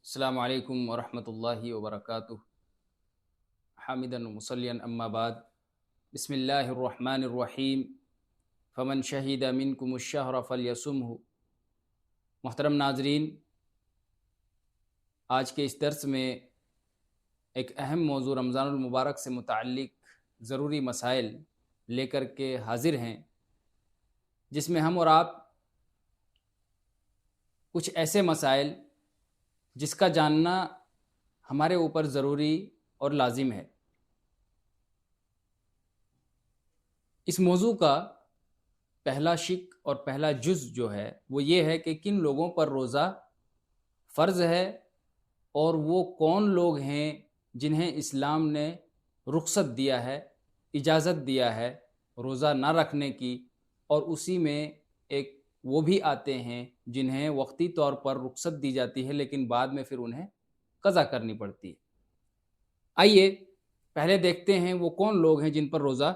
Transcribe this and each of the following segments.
السلام علیکم ورحمۃ اللہ وبرکاتہ حامدن مصلین اما بعد بسم اللہ الرحمن الرحیم فمن شہید منکم الشہر فلیصمہ۔ محترم ناظرین، آج کے اس درس میں ایک اہم موضوع رمضان المبارک سے متعلق ضروری مسائل لے کر کے حاضر ہیں، جس میں ہم اور آپ کچھ ایسے مسائل جس کا جاننا ہمارے اوپر ضروری اور لازم ہے۔ اس موضوع کا پہلا شق اور پہلا جز جو ہے وہ یہ ہے کہ کن لوگوں پر روزہ فرض ہے اور وہ کون لوگ ہیں جنہیں اسلام نے رخصت دیا ہے، اجازت دیا ہے روزہ نہ رکھنے کی، اور اسی میں ایک وہ بھی آتے ہیں جنہیں وقتی طور پر رخصت دی جاتی ہے لیکن بعد میں پھر انہیں قضا کرنی پڑتی ہے۔ آئیے پہلے دیکھتے ہیں وہ کون لوگ ہیں جن پر روزہ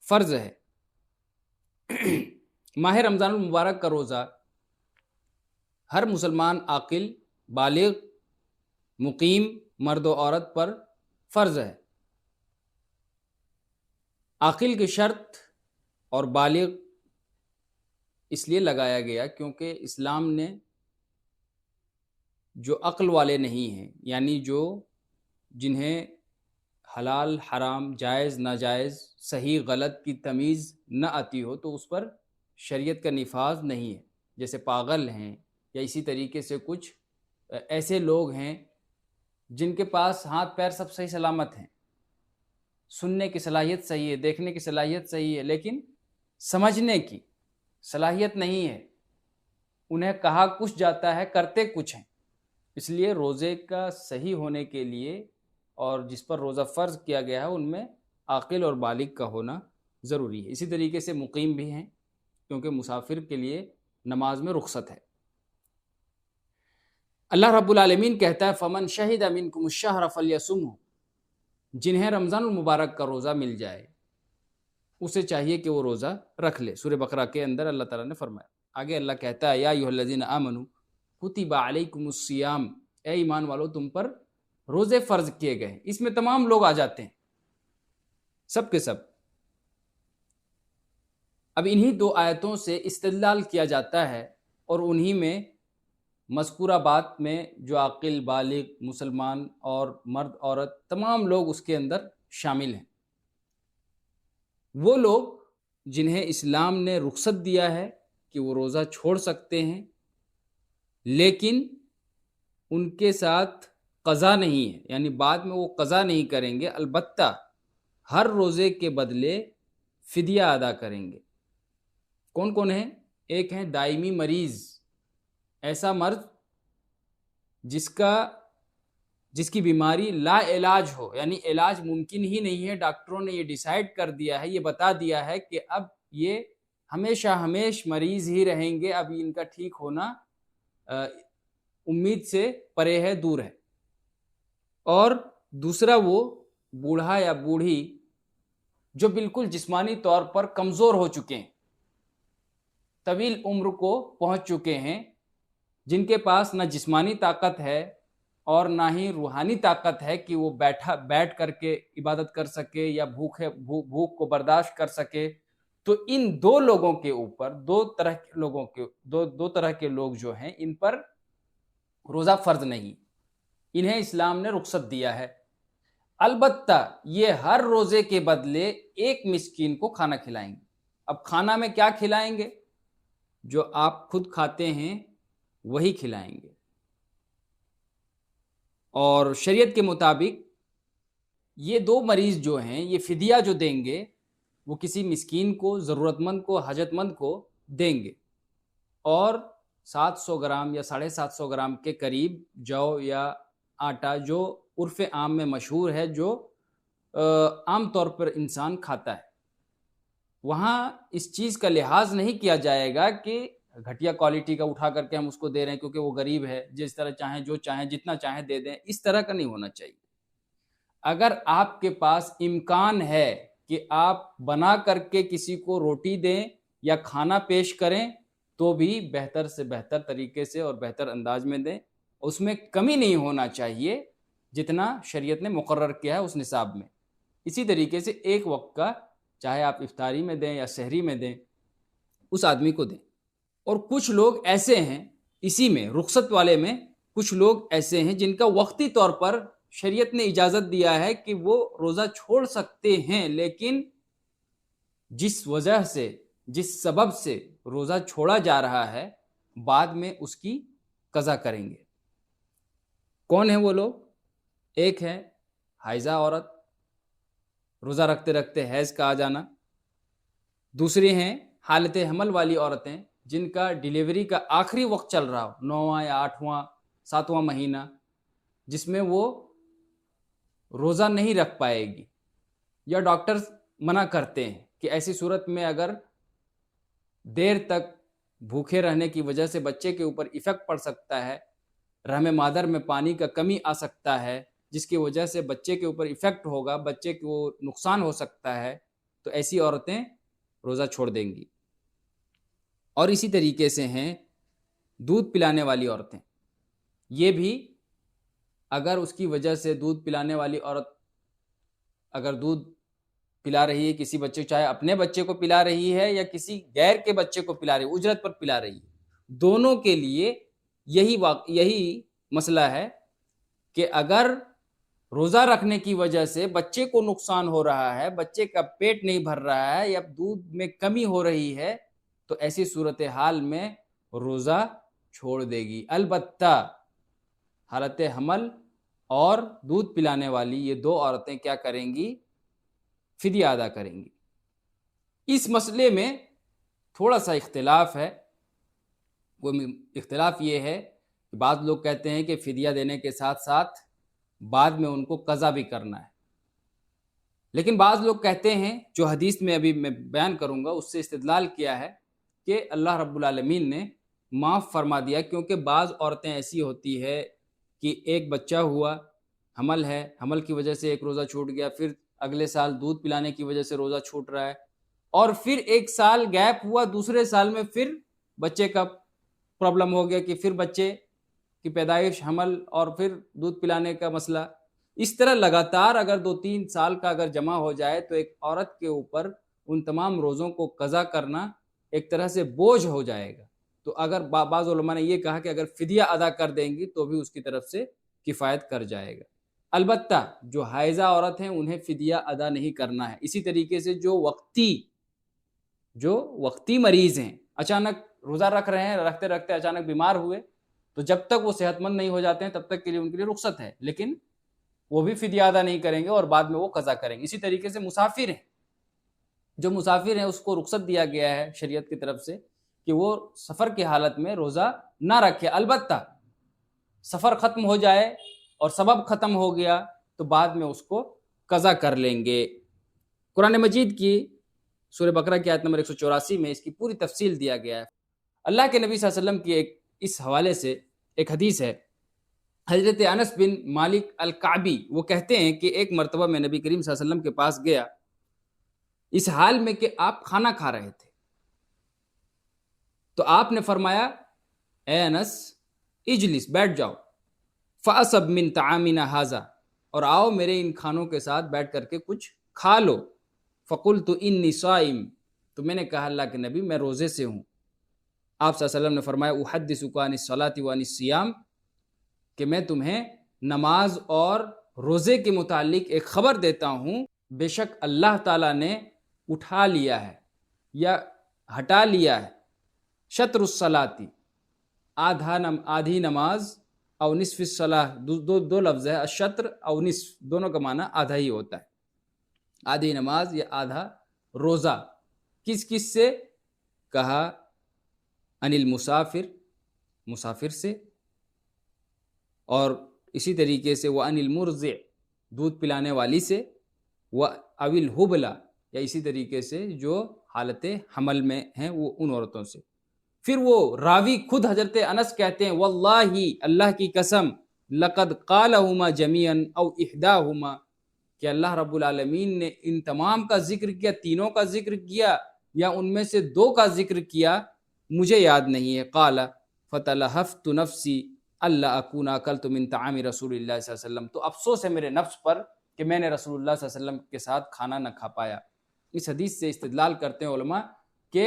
فرض ہے۔ ماہ رمضان المبارک کا روزہ ہر مسلمان عاقل، بالغ، مقیم مرد و عورت پر فرض ہے۔ عاقل کی شرط اور بالغ اس لیے لگایا گیا کیونکہ اسلام نے جو عقل والے نہیں ہیں، یعنی جنہیں حلال حرام، جائز ناجائز، صحیح غلط کی تمیز نہ آتی ہو، تو اس پر شریعت کا نفاذ نہیں ہے، جیسے پاگل ہیں یا اسی طریقے سے کچھ ایسے لوگ ہیں جن کے پاس ہاتھ پیر سب صحیح سلامت ہیں، سننے کی صلاحیت صحیح ہے، دیکھنے کی صلاحیت صحیح ہے، لیکن سمجھنے کی صلاحیت نہیں ہے، انہیں کہا کچھ جاتا ہے کرتے کچھ ہیں۔ اس لیے روزے کا صحیح ہونے کے لیے اور جس پر روزہ فرض کیا گیا ہے ان میں عاقل اور بالغ کا ہونا ضروری ہے۔ اسی طریقے سے مقیم بھی ہیں کیونکہ مسافر کے لیے نماز میں رخصت ہے۔ اللہ رب العالمین کہتا ہے فمن شہد منکم الشہر فلیصمہ، جنہیں رمضان المبارک کا روزہ مل جائے اسے چاہیے کہ وہ روزہ رکھ لے۔ سورہ بقرہ کے اندر اللہ تعالیٰ نے فرمایا، آگے اللہ کہتا ہے یا ایھا الذین آمنوا کتب علیکم الصیام، اے ایمان والو تم پر روزے فرض کیے گئے ہیں۔ اس میں تمام لوگ آ جاتے ہیں، سب کے سب۔ اب انہی دو آیتوں سے استدلال کیا جاتا ہے اور انہی میں مذکورہ بات میں جو عاقل، بالغ، مسلمان اور مرد عورت تمام لوگ اس کے اندر شامل ہیں۔ وہ لوگ جنہیں اسلام نے رخصت دیا ہے کہ وہ روزہ چھوڑ سکتے ہیں، لیکن ان کے ساتھ قضا نہیں ہے، یعنی بعد میں وہ قضا نہیں کریں گے، البتہ ہر روزے کے بدلے فدیہ ادا کریں گے۔ کون کون ہیں؟ ایک ہیں دائمی مریض، ایسا مرض جس کی بیماری لا علاج ہو، یعنی علاج ممکن ہی نہیں ہے، ڈاکٹروں نے یہ ڈیسائیڈ کر دیا ہے، یہ بتا دیا ہے کہ اب یہ ہمیشہ ہمیش مریض ہی رہیں گے، اب ان کا ٹھیک ہونا امید سے پرے ہے، دور ہے۔ اور دوسرا وہ بوڑھا یا بوڑھی جو بالکل جسمانی طور پر کمزور ہو چکے ہیں، طویل عمر کو پہنچ چکے ہیں، جن کے پاس نہ جسمانی طاقت ہے اور نہ ہی روحانی طاقت ہے کہ وہ بیٹھ کر کے عبادت کر سکے یا بھوک کو برداشت کر سکے۔ تو ان دو لوگوں کے اوپر دو طرح کے لوگ جو ہیں، ان پر روزہ فرض نہیں، انہیں اسلام نے رخصت دیا ہے۔ البتہ یہ ہر روزے کے بدلے ایک مسکین کو کھانا کھلائیں گے۔ اب کھانا میں کیا کھلائیں گے؟ جو آپ خود کھاتے ہیں وہی کھلائیں گے، اور شریعت کے مطابق یہ دو مریض جو ہیں یہ فدیہ جو دیں گے وہ کسی مسکین کو، ضرورت مند کو، حاجت مند کو دیں گے، اور 700 گرام یا 750 گرام کے قریب جو یا آٹا، جو عرف عام میں مشہور ہے، جو عام طور پر انسان کھاتا ہے۔ وہاں اس چیز کا لحاظ نہیں کیا جائے گا کہ گھٹیا کوالٹی کا اٹھا کر کے ہم اس کو دے رہے ہیں کیونکہ وہ غریب ہے، جس طرح چاہیں جو چاہیں جتنا چاہیں دے دیں، اس طرح کا نہیں ہونا چاہیے۔ اگر آپ کے پاس امکان ہے کہ آپ بنا کر کے کسی کو روٹی دیں یا کھانا پیش کریں تو بھی بہتر سے بہتر طریقے سے اور بہتر انداز میں دیں، اس میں کمی نہیں ہونا چاہیے جتنا شریعت نے مقرر کیا ہے اس نصاب میں. اسی طریقے سے ایک وقت کا چاہے آپ افطاری میں دیں یا سحری میں دیں اس آدمی کو دیں. اور کچھ لوگ ایسے ہیں اسی میں رخصت والے میں کچھ لوگ ایسے ہیں جن کا وقتی طور پر شریعت نے اجازت دیا ہے کہ وہ روزہ چھوڑ سکتے ہیں، لیکن جس وجہ سے جس سبب سے روزہ چھوڑا جا رہا ہے بعد میں اس کی قضا کریں گے. کون ہیں وہ لوگ؟ ایک ہے حائضہ عورت، روزہ رکھتے رکھتے حیض کا آ جانا. دوسری ہیں حالت حمل والی عورتیں جن کا ڈیلیوری کا آخری وقت چل رہا ہو، 9واں یا 8واں 7واں مہینہ، جس میں وہ روزہ نہیں رکھ پائے گی، یا ڈاکٹر منع کرتے ہیں کہ ایسی صورت میں اگر دیر تک بھوکے رہنے کی وجہ سے بچے کے اوپر ایفیکٹ پڑ سکتا ہے، رحم مادر میں پانی کا کمی آ سکتا ہے جس کی وجہ سے بچے کے اوپر ایفیکٹ ہوگا، بچے کو نقصان ہو سکتا ہے، تو ایسی عورتیں روزہ چھوڑ دیں گی. اور اسی طریقے سے ہیں دودھ پلانے والی عورتیں. یہ بھی اگر اس کی وجہ سے دودھ پلانے والی عورت اگر دودھ پلا رہی ہے کسی بچے، چاہے اپنے بچے کو پلا رہی ہے یا کسی غیر کے بچے کو پلا رہی ہے، اجرت پر پلا رہی ہے، دونوں کے لیے یہی مسئلہ ہے کہ اگر روزہ رکھنے کی وجہ سے بچے کو نقصان ہو رہا ہے، بچے کا پیٹ نہیں بھر رہا ہے یا دودھ میں کمی ہو رہی ہے، تو ایسی صورتحال میں روزہ چھوڑ دے گی. البتہ حالت حمل اور دودھ پلانے والی یہ دو عورتیں کیا کریں گی؟ فدیہ ادا کریں گی. اس مسئلے میں تھوڑا سا اختلاف ہے. وہ اختلاف یہ ہے کہ بعض لوگ کہتے ہیں کہ فدیہ دینے کے ساتھ ساتھ بعد میں ان کو قضا بھی کرنا ہے، لیکن بعض لوگ کہتے ہیں جو حدیث میں ابھی میں بیان کروں گا اس سے استدلال کیا ہے کہ اللہ رب العالمین نے معاف فرما دیا، کیونکہ بعض عورتیں ایسی ہوتی ہے کہ ایک بچہ ہوا، حمل ہے، حمل کی وجہ سے ایک روزہ چھوٹ گیا، پھر اگلے سال دودھ پلانے کی وجہ سے روزہ چھوٹ رہا ہے، اور پھر ایک سال گیپ ہوا، دوسرے سال میں پھر بچے کا پرابلم ہو گیا کہ پھر بچے کی پیدائش، حمل اور پھر دودھ پلانے کا مسئلہ. اس طرح لگاتار اگر 2-3 سال کا اگر جمع ہو جائے تو ایک عورت کے اوپر ان تمام روزوں کو قضا کرنا ایک طرح سے بوجھ ہو جائے گا. تو اگر بعض علماء نے یہ کہا کہ اگر فدیہ ادا کر دیں گی تو بھی اس کی طرف سے کفایت کر جائے گا. البتہ جو حائضہ عورت ہیں انہیں فدیہ ادا نہیں کرنا ہے. اسی طریقے سے جو وقتی مریض ہیں، اچانک روزہ رکھ رہے ہیں، رکھتے رکھتے اچانک بیمار ہوئے، تو جب تک وہ صحت مند نہیں ہو جاتے ہیں تب تک کے لیے ان کے لیے رخصت ہے، لیکن وہ بھی فدیہ ادا نہیں کریں گے اور بعد میں وہ قضا کریں گے. اسی طریقے سے مسافر ہیں، جو مسافر ہیں اس کو رخصت دیا گیا ہے شریعت کی طرف سے کہ وہ سفر کی حالت میں روزہ نہ رکھے. البتہ سفر ختم ہو جائے اور سبب ختم ہو گیا تو بعد میں اس کو قضا کر لیں گے. قرآن مجید کی سورہ بقرہ کی آیت نمبر 184 میں اس کی پوری تفصیل دیا گیا ہے. اللہ کے نبی صلی اللہ علیہ وسلم کی اس حوالے سے ایک حدیث ہے، حضرت انس بن مالک الکعبی وہ کہتے ہیں کہ ایک مرتبہ میں نبی کریم صلی اللہ علیہ وسلم کے پاس گیا اس حال میں کہ آپ کھانا کھا رہے تھے، تو آپ نے فرمایا اے انس اجلس، بیٹھ جاؤ، فاصب من طعامنا ھذا، اور آؤ میرے ان کھانوں کے ساتھ بیٹھ کر کے کچھ کھا لو. فقلت انی صائم، تو میں نے کہا اللہ کے نبی میں روزے سے ہوں. آپ صلی اللہ علیہ وسلم نے فرمایا احدثک عن الصلاۃ وعن الصیام، کہ میں تمہیں نماز اور روزے کے متعلق ایک خبر دیتا ہوں، بے شک اللہ تعالیٰ نے اٹھا لیا ہے یا ہٹا لیا ہے شطر الصلاۃ، آدھی نماز، او نصف الصلاۃ، دو لفظ ہے، الشطر او نصف، دونوں کا معنی آدھا ہی ہوتا ہے، آدھی نماز یا آدھا روزہ. کس سے کہا؟ ان المسافر، مسافر سے، اور اسی طریقے سے وہ ان المرضع، دودھ پلانے والی سے، وہ او الحبلہ، یا اسی طریقے سے جو حالت حمل میں ہیں وہ ان عورتوں سے. پھر وہ راوی خود حضرت انس کہتے ہیں واللہ، اللہ کی قسم، لقد قالہما جمیعا او احداہما، کہ اللہ رب العالمین نے ان تمام کا ذکر کیا، تینوں کا ذکر کیا یا ان میں سے دو کا ذکر کیا، مجھے یاد نہیں ہے. قال فتلہفت نفسی اللہ اکون اکلت من طعام رسول اللہ صلی اللہ علیہ وسلم، تو افسوس ہے میرے نفس پر کہ میں نے رسول اللہ صلی اللہ علیہ وسلم کے ساتھ کھانا نہ کھا پایا۔ اس حدیث سے استدلال کرتے ہیں علماء کہ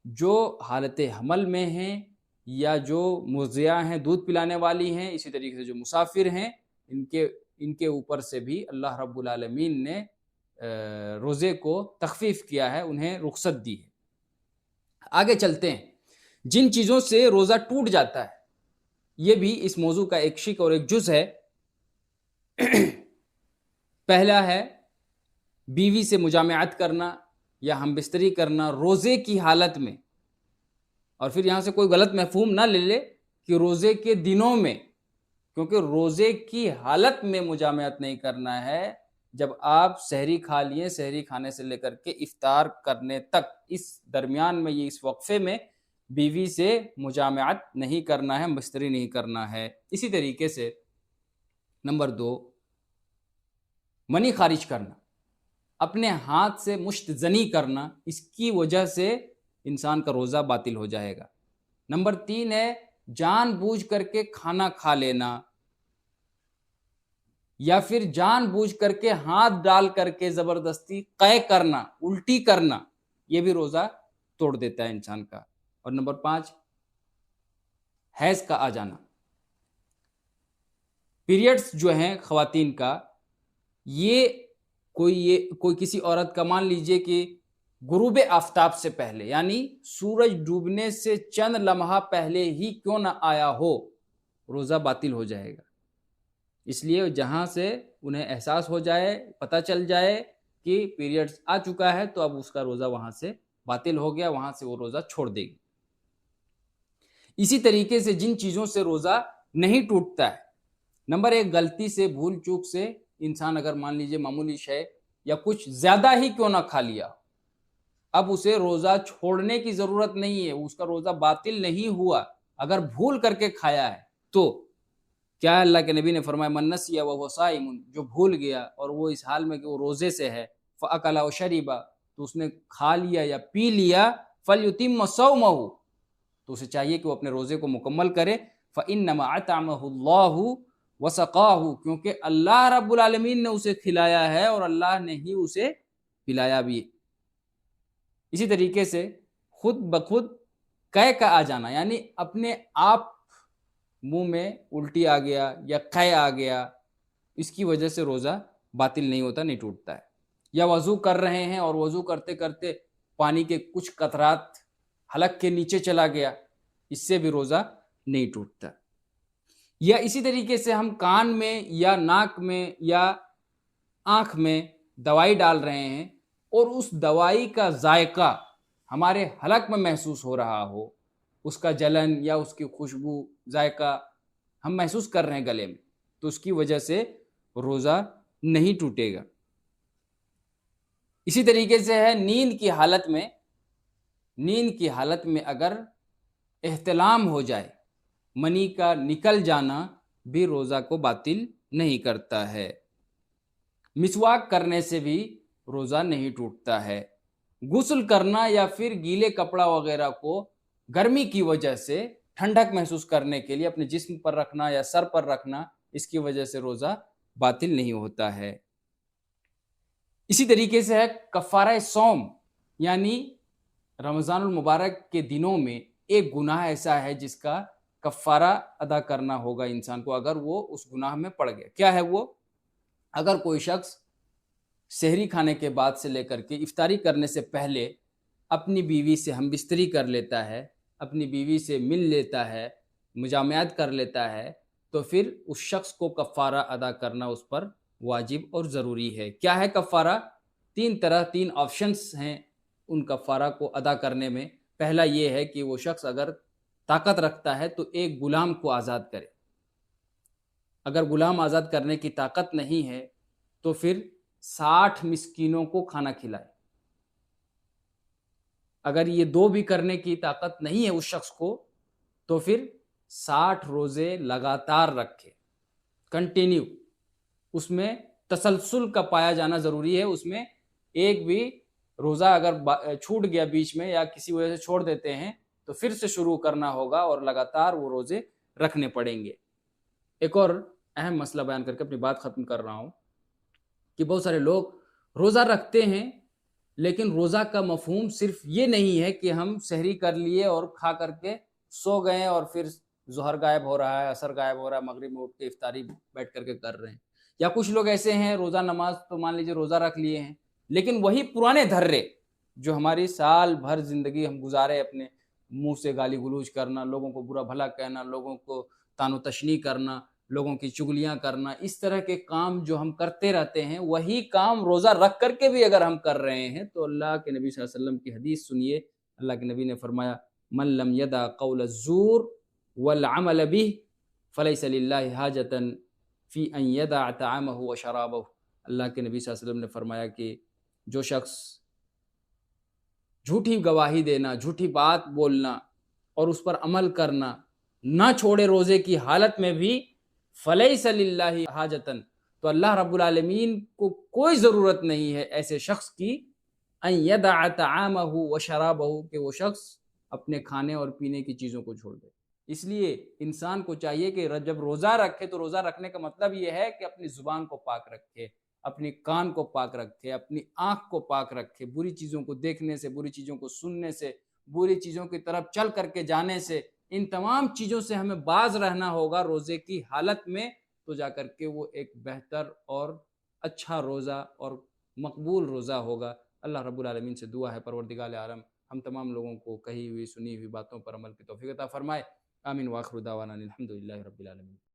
جو حالت حمل میں ہیں یا جو مرضعہ ہیں، دودھ پلانے والی ہیں، اسی طریقے سے جو مسافر ہیں، ان کے اوپر سے بھی اللہ رب العالمین نے روزے کو تخفیف کیا ہے، انہیں رخصت دی ہے۔ آگے چلتے ہیں، جن چیزوں سے روزہ ٹوٹ جاتا ہے، یہ بھی اس موضوع کا ایک شق اور ایک جز ہے۔ پہلا ہے بیوی سے مجامعت کرنا یا ہم بستری کرنا روزے کی حالت میں، اور پھر یہاں سے کوئی غلط مفہوم نہ لے لے کہ روزے کے دنوں میں، کیونکہ روزے کی حالت میں مجامعت نہیں کرنا ہے۔ جب آپ سحری کھا لیے، سحری کھانے سے لے کر کے افطار کرنے تک، اس درمیان میں، یہ اس وقفے میں بیوی سے مجامعت نہیں کرنا ہے، بستری نہیں کرنا ہے۔ اسی طریقے سے نمبر 2، منی خارج کرنا، اپنے ہاتھ سے مشت زنی کرنا، اس کی وجہ سے انسان کا روزہ باطل ہو جائے گا۔ نمبر 3 ہے جان بوجھ کر کے کھانا کھا لینا، یا پھر جان بوجھ کر کے ہاتھ ڈال کر کے زبردستی قے کرنا، الٹی کرنا، یہ بھی روزہ توڑ دیتا ہے انسان کا۔ اور نمبر 5 حیض کا آ جانا، پیریڈز جو ہیں خواتین کا، یہ کوئی کسی عورت کا مان لیجئے کہ غروب آفتاب سے پہلے، یعنی سورج ڈوبنے سے چند لمحہ پہلے ہی کیوں نہ آیا ہو، روزہ باطل ہو جائے گا۔ اس لیے جہاں سے انہیں احساس ہو جائے، پتہ چل جائے کہ پیریڈز آ چکا ہے، تو اب اس کا روزہ وہاں سے باطل ہو گیا، وہاں سے وہ روزہ چھوڑ دے گی۔ اسی طریقے سے جن چیزوں سے روزہ نہیں ٹوٹتا ہے، نمبر 1، غلطی سے، بھول چوک سے انسان اگر مان لیجئے معمولی شے یا کچھ زیادہ ہی کیوں نہ کھا لیا، اب اسے روزہ چھوڑنے کی ضرورت نہیں ہے، اس کا روزہ باطل نہیں ہوا۔ اگر بھول کر کے کھایا ہے تو کیا اللہ کے نبی نے فرمایا من نسی وهو صائم، جو بھول گیا اور وہ اس حال میں کہ وہ روزے سے ہے، فاکل او شرب، تو اس نے کھا لیا یا پی لیا، فلیتم صومہ، تو اسے چاہیے کہ وہ اپنے روزے کو مکمل کرے۔ فانما اطعمہ اللہ وسقاہ، کیونکہ اللہ رب العالمین نے اسے کھلایا ہے اور اللہ نے ہی اسے پلایا بھی ہے۔ اسی طریقے سے خود بخود قے کا آ جانا، یعنی اپنے آپ منہ میں الٹی آ گیا یا قے آ گیا، اس کی وجہ سے روزہ باطل نہیں ہوتا، نہیں ٹوٹتا ہے۔ یا وضو کر رہے ہیں اور وضو کرتے کرتے پانی کے کچھ قطرات حلق کے نیچے چلا گیا، اس سے بھی روزہ نہیں ٹوٹتا۔ یا اسی طریقے سے ہم کان میں یا ناک میں یا آنکھ میں دوائی ڈال رہے ہیں اور اس دوائی کا ذائقہ ہمارے حلق میں محسوس ہو رہا ہو، اس کا جلن یا اس کی خوشبو، ذائقہ ہم محسوس کر رہے ہیں گلے میں، تو اس کی وجہ سے روزہ نہیں ٹوٹے گا۔ اسی طریقے سے ہے نیند کی حالت میں اگر احتلام ہو جائے، منی کا نکل جانا بھی روزہ کو باطل نہیں کرتا ہے۔ مسواک کرنے سے بھی روزہ نہیں ٹوٹتا ہے۔ غسل کرنا یا پھر گیلے کپڑا وغیرہ کو گرمی کی وجہ سے ٹھنڈک محسوس کرنے کے لیے اپنے جسم پر رکھنا یا سر پر رکھنا، اس کی وجہ سے روزہ باطل نہیں ہوتا ہے۔ اسی طریقے سے ہے کفارہ صوم، یعنی رمضان المبارک کے دنوں میں ایک گناہ ایسا ہے جس کا کفارہ ادا کرنا ہوگا انسان کو اگر وہ اس گناہ میں پڑ گیا۔ کیا ہے وہ؟ اگر کوئی شخص سحری کھانے کے بعد سے لے کر کے افطاری کرنے سے پہلے اپنی بیوی سے ہم بستری کر لیتا ہے، اپنی بیوی سے مل لیتا ہے، مجامعت کر لیتا ہے، تو پھر اس شخص کو کفارہ ادا کرنا اس پر واجب اور ضروری ہے۔ کیا ہے کفارہ؟ 3 آپشنز ہیں ان کفارہ کو ادا کرنے میں۔ پہلا یہ ہے کہ وہ شخص اگر طاقت رکھتا ہے تو ایک غلام کو آزاد کرے، اگر غلام آزاد کرنے کی طاقت نہیں ہے تو پھر 60 مسکینوں کو کھانا کھلائے۔ اگر یہ 2 بھی کرنے کی طاقت نہیں ہے اس شخص کو تو پھر 60 روزے لگاتار رکھے، کنٹینیو، اس میں تسلسل کا پایا جانا ضروری ہے۔ اس میں ایک بھی روزہ اگر چھوٹ گیا بیچ میں یا کسی وجہ سے چھوڑ دیتے ہیں تو پھر سے شروع کرنا ہوگا اور لگاتار وہ روزے رکھنے پڑیں گے۔ ایک اور اہم مسئلہ بیان کر کے اپنی بات ختم کر رہا ہوں کہ بہت سارے لوگ روزہ رکھتے ہیں، لیکن روزہ کا مفہوم صرف یہ نہیں ہے کہ ہم سحری کر لیے اور کھا کر کے سو گئے اور پھر ظہر غائب ہو رہا ہے، عصر غائب ہو رہا ہے، مغرب میں اٹھ کے افطاری بیٹھ کر کے کر رہے ہیں۔ یا کچھ لوگ ایسے ہیں روزہ نماز تو مان لیجیے روزہ رکھ لیے ہیں، لیکن وہی پرانے دھرے جو ہماری سال بھر زندگی ہم گزارے اپنے منہ سے گالی گلوچ کرنا، لوگوں کو برا بھلا کہنا، لوگوں کو تان و تشنیع کرنا، لوگوں کی چگلیاں کرنا، اس طرح کے کام جو ہم کرتے رہتے ہیں، وہی کام روزہ رکھ کر کے بھی اگر ہم کر رہے ہیں تو اللہ کے نبی صلی اللہ علیہ وسلم کی حدیث سنیے۔ اللہ کے نبی نے فرمایا من لم یدع قول الزور والعمل به فلیس للہ حاجۃ فی ان یدع طعامہ وشرابہ۔ اللہ کے نبی صلی اللہ علیہ وسلم نے فرمایا کہ جو شخص جھوٹی گواہی دینا، جھوٹی بات بولنا اور اس پر عمل کرنا نہ چھوڑے روزے کی حالت میں بھی، فلیس للہ حاجتن، تو اللہ رب العالمین کو کوئی ضرورت نہیں ہے ایسے شخص کی ان یدع طعامہ وشرابہ، کہ وہ شخص اپنے کھانے اور پینے کی چیزوں کو چھوڑ دے۔ اس لیے انسان کو چاہیے کہ جب روزہ رکھے تو روزہ رکھنے کا مطلب یہ ہے کہ اپنی زبان کو پاک رکھے، اپنی کان کو پاک رکھے، اپنی آنکھ کو پاک رکھے، بری چیزوں کو دیکھنے سے، بری چیزوں کو سننے سے، بری چیزوں کی طرف چل کر کے جانے سے، ان تمام چیزوں سے ہمیں باز رہنا ہوگا روزے کی حالت میں، تو جا کر کے وہ ایک بہتر اور اچھا روزہ اور مقبول روزہ ہوگا۔ اللہ رب العالمین سے دعا ہے پروردگار عالم ہم تمام لوگوں کو کہی ہوئی سنی ہوئی باتوں پر عمل کی توفیق عطا فرمائے۔ آمین۔ وآخر دعوانا الحمدللہ رب العالمین۔